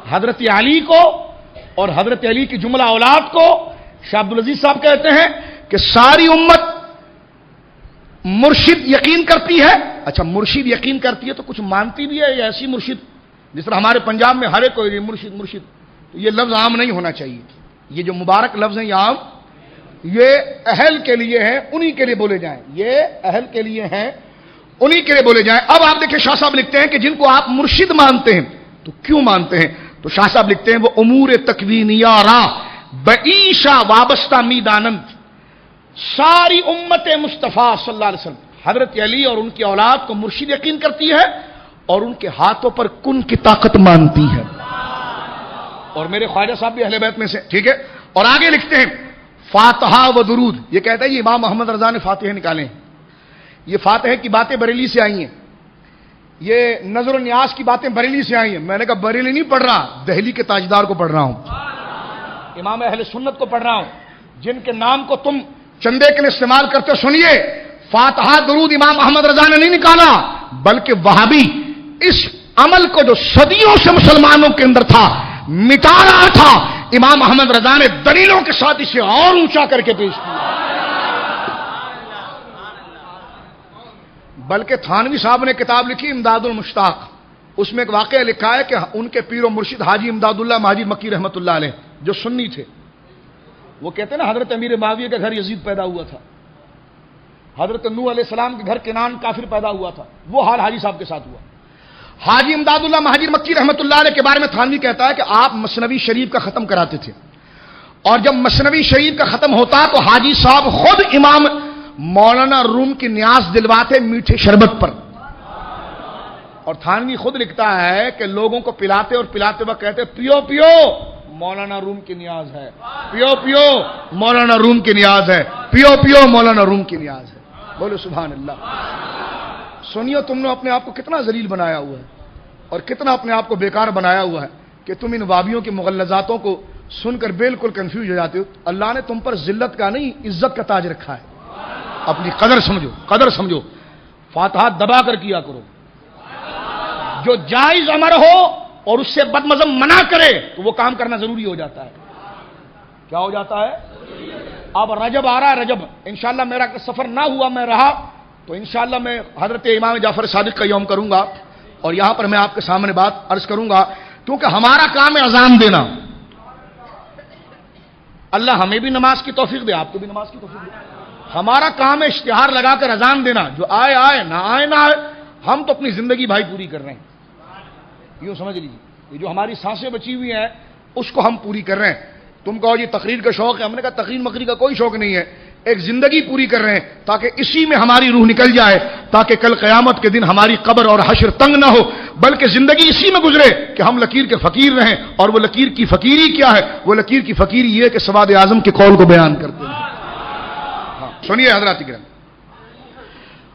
حضرت علی کو اور حضرت علی کی جملہ اولاد کو شاہ عبدالعزیز صاحب کہتے ہیں کہ ساری امت مرشد یقین کرتی ہے. اچھا مرشد یقین کرتی ہے تو کچھ مانتی بھی ہے یا ایسی مرشد جس طرح ہمارے پنجاب میں ہر ایک کوئی مرشد مرشد, تو یہ لفظ عام نہیں ہونا چاہیے. یہ جو مبارک لفظ ہیں یہ عام, یہ اہل کے لیے ہیں, انہی کے لیے بولے جائیں. یہ اہل کے لیے ہیں, انہی کے لیے بولے جائیں. اب آپ دیکھیں شاہ صاحب لکھتے ہیں کہ جن کو آپ مرشد مانتے ہیں تو کیوں مانتے ہیں, تو شاہ صاحب لکھتے ہیں وہ امور تکوینیہ را بعیشہ وابستہ میدانند, ساری امت مصطفیٰ صلی اللہ علیہ وسلم حضرت علی اور ان کی اولاد کو مرشد یقین کرتی ہے اور ان کے ہاتھوں پر کن کی طاقت مانتی ہے. اور میرے خواجہ صاحب بھی اہل بیت میں سے, ٹھیک ہے. اور آگے لکھتے ہیں فاتحہ و درود, یہ کہتا ہے یہ امام محمد رضا نے فاتحہ نکالے. یہ فاتحہ کی باتیں بریلی سے آئی ہیں, یہ نظر و نیاز کی باتیں بریلی سے آئی ہیں. میں نے کہا بریلی نہیں پڑھ رہا, دہلی کے تاجدار کو پڑھ رہا ہوں, امام اہل سنت کو پڑھ رہا ہوں, جن کے نام کو تم چندے کے لیے استعمال کرتے ہو. سنیے, فاتحہ درود امام احمد رضا نے نہیں نکالا, بلکہ وہابی اس عمل کو جو صدیوں سے مسلمانوں کے اندر تھا مٹا رہا تھا, امام احمد رضا نے دلیلوں کے ساتھ اسے اور اونچا کر کے پیش کیا. بلکہ تھانوی صاحب نے کتاب لکھی امداد المشتاق, اس میں ایک واقعہ لکھا ہے کہ ان کے پیر و مرشد حاجی امداد اللہ مہاجر مکی رحمۃ اللہ علیہ جو سنی تھے, وہ کہتے ہیں نا حضرت امیر معاویہ کے گھر یزید پیدا ہوا تھا, حضرت نوح علیہ السلام کے گھر کنان کافر پیدا ہوا تھا, وہ حال حاجی صاحب کے ساتھ ہوا. حاجی امداد اللہ مہاجر مکی رحمۃ اللہ علیہ کے بارے میں تھانوی کہتا ہے کہ آپ مثنوی شریف کا ختم کراتے تھے, اور جب مثنوی شریف کا ختم ہوتا تو حاجی صاحب خود امام مولانا روم کی نیاز دلواتے میٹھے شربت پر. اور تھانوی خود لکھتا ہے کہ لوگوں کو پلاتے اور پلاتے وقت کہتے پیو پیو مولانا روم کی نیاز ہے, پیو پیو مولانا روم کی نیاز ہے, پیو پیو مولانا روم کی نیاز ہے. بولو سبحان اللہ. سنیو تم نے اپنے آپ کو کتنا ذلیل بنایا ہوا ہے اور کتنا اپنے آپ کو بیکار بنایا ہوا ہے کہ تم ان وابیوں کی مغلظاتوں کو سن کر بالکل کنفیوز ہو جاتے ہو. اللہ نے تم پر ذلت کا نہیں عزت کا تاج رکھا ہے, اپنی قدر سمجھو, قدر سمجھو. فاتحہ دبا کر کیا کرو, جو جائز امر ہو اور اس سے بدمزم منع کرے تو وہ کام کرنا ضروری ہو جاتا ہے. کیا ہو جاتا ہے؟ اب رجب آ رہا ہے, رجب انشاءاللہ میرا سفر نہ ہوا میں رہا تو انشاءاللہ میں حضرت امام جعفر صادق کا یوم کروں گا, اور یہاں پر میں آپ کے سامنے بات عرض کروں گا, کیونکہ ہمارا کام ہے اذان دینا. اللہ ہمیں بھی نماز کی توفیق دے, آپ کو بھی نماز کی توفیق دے. ہمارا کام ہے اشتہار لگا کر اذان دینا, جو آئے آئے نہ آئے نہ آئے, ہم تو اپنی زندگی بھائی پوری کر رہے ہیں. یوں سمجھ لیجیے, یہ جو ہماری سانسیں بچی ہوئی ہیں اس کو ہم پوری کر رہے ہیں. تم کہو جی تقریر کا شوق ہے, ہم نے کہا تقریر مقریر کا کوئی شوق نہیں ہے, ایک زندگی پوری کر رہے ہیں تاکہ اسی میں ہماری روح نکل جائے, تاکہ کل قیامت کے دن ہماری قبر اور حشر تنگ نہ ہو, بلکہ زندگی اسی میں گزرے کہ ہم لکیر کے فقیر رہیں. اور وہ لکیر کی فقیری کیا ہے؟ وہ لکیر کی فقیری یہ کہ سواد اعظم کے قول کو بیان کرتے ہیں. سنیے حضرات کرام,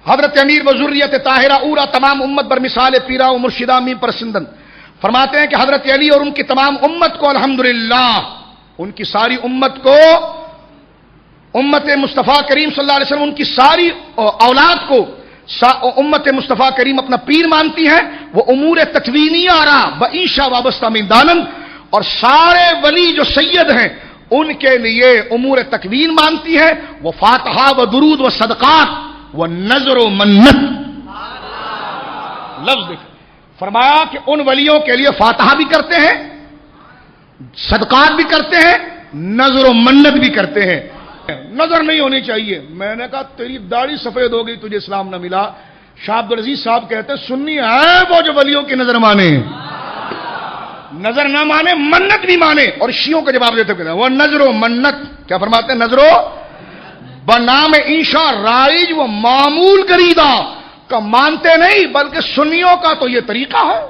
حضرت امیر وزریت طاہرہ اورا تمام امت بر مثال پیرا و مرشدہ می پر سندن فرماتے ہیں کہ حضرت علی اور ان کی تمام امت کو الحمدللہ, ان کی ساری امت کو, امت مصطفیٰ کریم صلی اللہ علیہ وسلم ان کی ساری اولاد کو امت مصطفیٰ کریم اپنا پیر مانتی ہیں. وہ امور تکوینیہ را بعیشہ وابستہ من دانند, اور سارے ولی جو سید ہیں ان کے لیے امور تکوین مانتی ہے. وہ فاتحہ و درود و صدقات و نظر و منت, لفظ دیکھ فرمایا کہ ان ولیوں کے لیے فاتحہ بھی کرتے ہیں, صدقات بھی کرتے ہیں, نظر و منت بھی کرتے ہیں. نظر نہیں ہونی چاہیے. میں نے کہا تیری داڑھی سفید ہو گئی تجھے اسلام نہ ملا. شاہ عبدالعزیز صاحب کہتے سنی ہے وہ جو ولیوں کی نظر مانے, نظر نہ مانے منت بھی مانے. اور شیعوں کا جواب دیتے ہیں وہ نظر و منت کیا فرماتے ہیں؟ نظر و بنام انشا رائج وہ معمول گریدہ کا مانتے نہیں, بلکہ سنیوں کا تو یہ طریقہ ہے.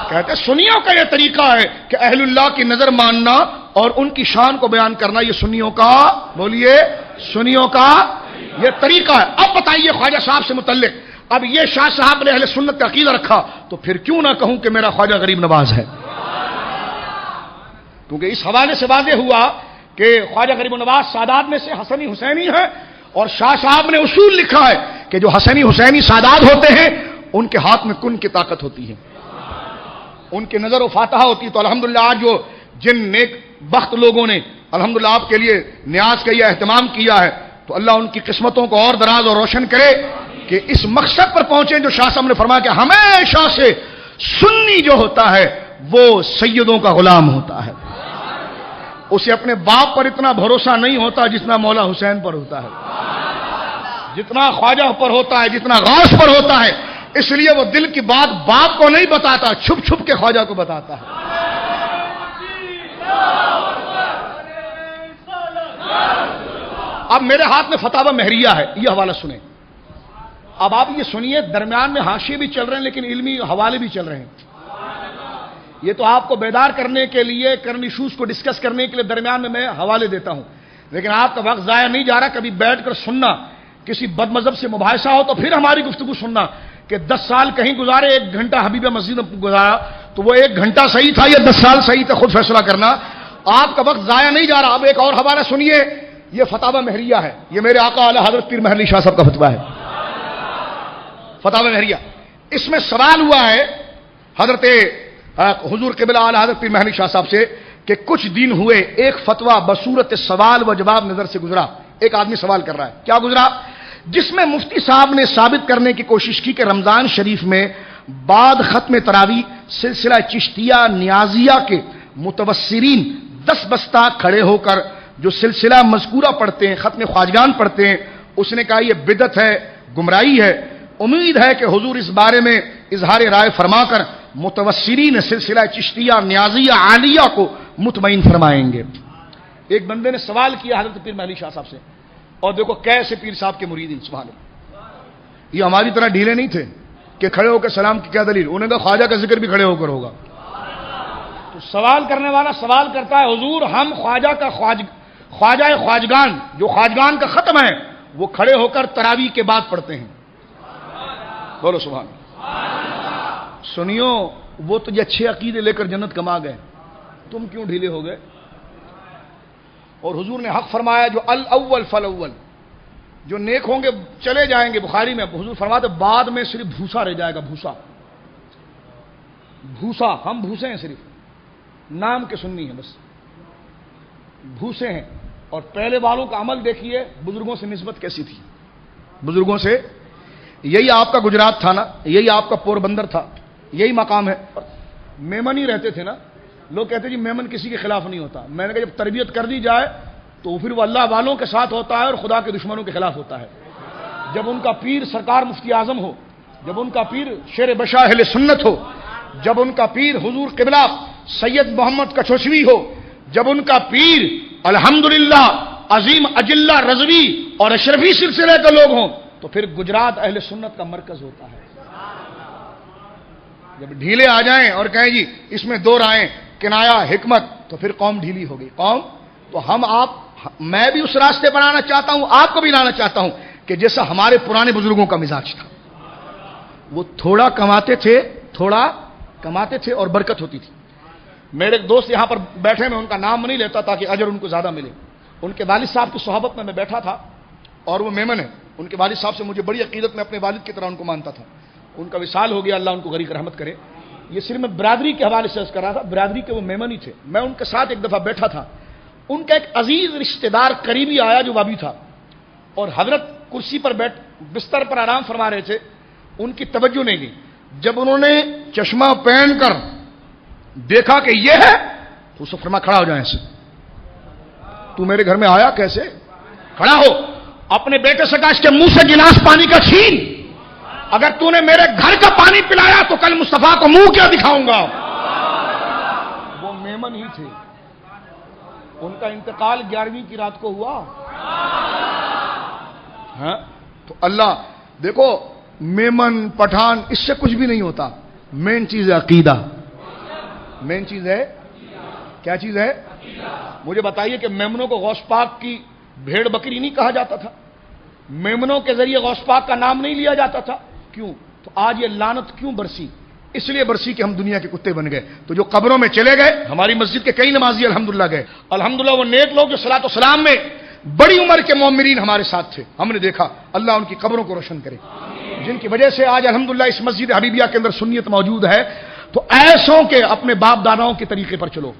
کہتے سنیوں کا یہ طریقہ ہے کہ اہل اللہ کی نظر ماننا اور ان کی شان کو بیان کرنا, یہ سنیوں کا, بولیے سنیوں کا یہ طریقہ ہے. اب بتائیے خواجہ صاحب سے متعلق, اب یہ شاہ صاحب نے اہل سنت کا عقیدہ رکھا تو پھر کیوں نہ کہوں کہ میرا خواجہ غریب نواز ہے, کیونکہ اس حوالے سے واضح ہوا کہ خواجہ غریب نواز سادات میں سے حسنی حسینی ہے, اور شاہ صاحب نے اصول لکھا ہے کہ جو حسنی حسینی سادات ہوتے ہیں ان کے ہاتھ میں کن کی طاقت ہوتی ہے. ان کی نظر و فاتحہ ہوتی تو الحمدللہ آج جو جن نیک بخت لوگوں نے الحمدللہ آپ کے لیے نیاز کا یہ اہتمام کیا ہے تو اللہ ان کی قسمتوں کو اور دراز اور روشن کرے کہ اس مقصد پر پہنچے جو شاہ صاحب نے فرمایا کہ ہمیشہ سے سنی جو ہوتا ہے وہ سیدوں کا غلام ہوتا ہے. اسے اپنے باپ پر اتنا بھروسہ نہیں ہوتا جتنا مولا حسین پر ہوتا ہے، جتنا خواجہ پر ہوتا ہے، جتنا غوث پر ہوتا ہے. اس لیے وہ دل کی بات باپ کو نہیں بتاتا، چھپ چھپ کے خواجہ کو بتاتا ہے. اب میرے ہاتھ میں فتاوی مہریہ ہے، یہ حوالہ سنیں. اب آپ یہ سنیے، درمیان میں حاشیے بھی چل رہے ہیں لیکن علمی حوالے بھی چل رہے ہیں. یہ تو آپ کو بیدار کرنے کے لیے، کرنٹ ایشوز کو ڈسکس کرنے کے لیے درمیان میں حوالے دیتا ہوں، لیکن آپ کا وقت ضائع نہیں جا رہا. کبھی بیٹھ کر سننا، کسی بد مذہب سے مباحثہ ہو تو پھر ہماری گفتگو سننا کہ 10 سال کہیں گزارے، 1 گھنٹہ حبیب مسجد میں گزارا تو وہ 1 گھنٹہ صحیح تھا یا 10 سال صحیح تھا، خود فیصلہ کرنا. آپ کا وقت ضائع نہیں جا رہا. اب ایک اور حوالہ سنیے، یہ فتاوی مہریہ ہے، یہ میرے آقا اعلی حضرت پیر محمد علی شاہ صاحب کا فتویٰ ہے، فتاوی مہریہ. اس میں سوال ہوا ہے حضرت حضور قبلہ اعلی حضرت پیر محمد علی شاہ صاحب سے کہ کچھ دن ہوئے ایک فتویٰ بصورت سوال و جواب نظر سے گزرا. ایک آدمی سوال کر رہا ہے، کیا گزرا؟ جس میں مفتی صاحب نے ثابت کرنے کی کوشش کی کہ رمضان شریف میں بعد ختم تراویح سلسلہ چشتیہ نیازیہ کے متوسرین 10 بستہ کھڑے ہو کر جو سلسلہ مذکورہ پڑھتے ہیں، ختم خواجگان پڑھتے ہیں، اس نے کہا یہ بدعت ہے، گمراہی ہے. امید ہے کہ حضور اس بارے میں اظہار رائے فرما کر متوسرین سلسلہ چشتیہ نیازیہ عالیہ کو مطمئن فرمائیں گے. ایک بندے نے سوال کیا حضرت پیر محمد علی شاہ صاحب سے، اور دیکھو کیسے پیر صاحب کے مریدین، سبحان اللہ، یہ ہماری طرح ڈھیلے نہیں تھے کہ کھڑے ہو کے سلام کی کیا دلیل. انہوں نے کہا خواجہ کا ذکر بھی کھڑے ہو کر ہوگا. تو سوال کرنے والا سوال کرتا ہے حضور ہم خواجہ کا خواجہ خواجگان جو خواجگان کا ختم ہے وہ کھڑے ہو کر تراویح کے بعد پڑھتے ہیں. بولو سبحان اللہ. سنیو، وہ تو یہ اچھے عقیدے لے کر جنت کما گئے، تم کیوں ڈھیلے ہو گئے؟ اور حضور نے حق فرمایا جو الاول فالاول، جو نیک ہوں گے چلے جائیں گے. بخاری میں حضور فرماتے بعد میں صرف بھوسا رہ جائے گا، بھوسا بھوسا. ہم بھوسے ہیں، صرف نام کے سننی ہے، بس بھوسے ہیں. اور پہلے والوں کا عمل دیکھیے، بزرگوں سے نسبت کیسی تھی. بزرگوں سے، یہی آپ کا گجرات تھا نا، یہی آپ کا پوربندر تھا، یہی مقام ہے. میمن ہی رہتے تھے نا. لوگ کہتے جی میمن کسی کے خلاف نہیں ہوتا. میں نے کہا جب تربیت کر دی جائے تو پھر وہ اللہ والوں کے ساتھ ہوتا ہے اور خدا کے دشمنوں کے خلاف ہوتا ہے. جب ان کا پیر سرکار مفتی اعظم ہو، جب ان کا پیر شیر بشا اہل سنت ہو، جب ان کا پیر حضور قبلہ سید محمد کچھوشوی ہو، جب ان کا پیر الحمدللہ عظیم اجلہ رضوی اور اشرفی سلسلے کے لوگ ہوں تو پھر گجرات اہل سنت کا مرکز ہوتا ہے. جب ڈھیلے آ جائیں اور کہیں جی اس میں 2 رائیں کنایا حکمت تو پھر قوم ڈھیلی ہو گئی. قوم تو میں بھی اس راستے پر آنا چاہتا ہوں، آپ کو بھی لانا چاہتا ہوں کہ جیسا ہمارے پرانے بزرگوں کا مزاج تھا. وہ تھوڑا کماتے تھے اور برکت ہوتی تھی. میرے ایک دوست یہاں پر بیٹھے، میں ان کا نام نہیں لیتا تاکہ اجر ان کو زیادہ ملے. ان کے والد صاحب کی صحبت میں بیٹھا تھا اور وہ میمن ہے. ان کے والد صاحب سے مجھے بڑی عقیدت میں اپنے والد کی طرح ان کو مانتا تھا. ان کا وصال ہو گیا، اللہ ان کو غریق رحمت کرے. یہ صرف میں برادری کے حوالے سے عرض کر رہا تھا، برادری کے وہ میمن ہی تھے. میں ان کے ساتھ ایک دفعہ بیٹھا تھا. ان کا ایک عزیز رشتہ دار قریبی آیا جو وابی تھا، اور حضرت کرسی پر بستر پر آرام فرما رہے تھے. ان کی توجہ نہیں گئی. جب انہوں نے چشمہ پہن کر دیکھا کہ یہ ہے تو اسے فرما کھڑا ہو جائیں سے. تو میرے گھر میں آیا کیسے؟ کھڑا ہو. اپنے بیٹے سے کہا اس کے منہ سے گلاس پانی کا چھین. اگر تو نے میرے گھر کا پانی پلایا تو کل مصطفیٰ کو منہ کیا دکھاؤں گا. وہ میمن ہی تھے. ان کا انتقال 11ویں کی رات کو ہوا. ہاں تو اللہ دیکھو، میمن پٹھان اس سے کچھ بھی نہیں ہوتا. مین چیز ہے عقیدہ. مین چیز ہے کیا چیز ہے؟ مجھے بتائیے کہ میمنوں کو غوث پاک کی بھیڑ بکری نہیں کہا جاتا تھا؟ میمنوں کے ذریعے غوث پاک کا نام نہیں لیا جاتا تھا؟ کیوں؟ تو آج یہ لعنت کیوں برسی؟ اس لیے برسی کہ ہم دنیا کے کتے بن گئے. تو جو قبروں میں چلے گئے، ہماری مسجد کے کئی نمازی الحمدللہ گئے. الحمدللہ وہ نیک لوگ جو صلاۃ و سلام میں بڑی عمر کے مومنین ہمارے ساتھ تھے، ہم نے دیکھا. اللہ ان کی قبروں کو روشن کرے، جن کی وجہ سے آج الحمدللہ اس مسجد حبیبیہ کے اندر سنیت موجود ہے. تو ایسوں کے اپنے باپ داداؤں کے طریقے پر چلو.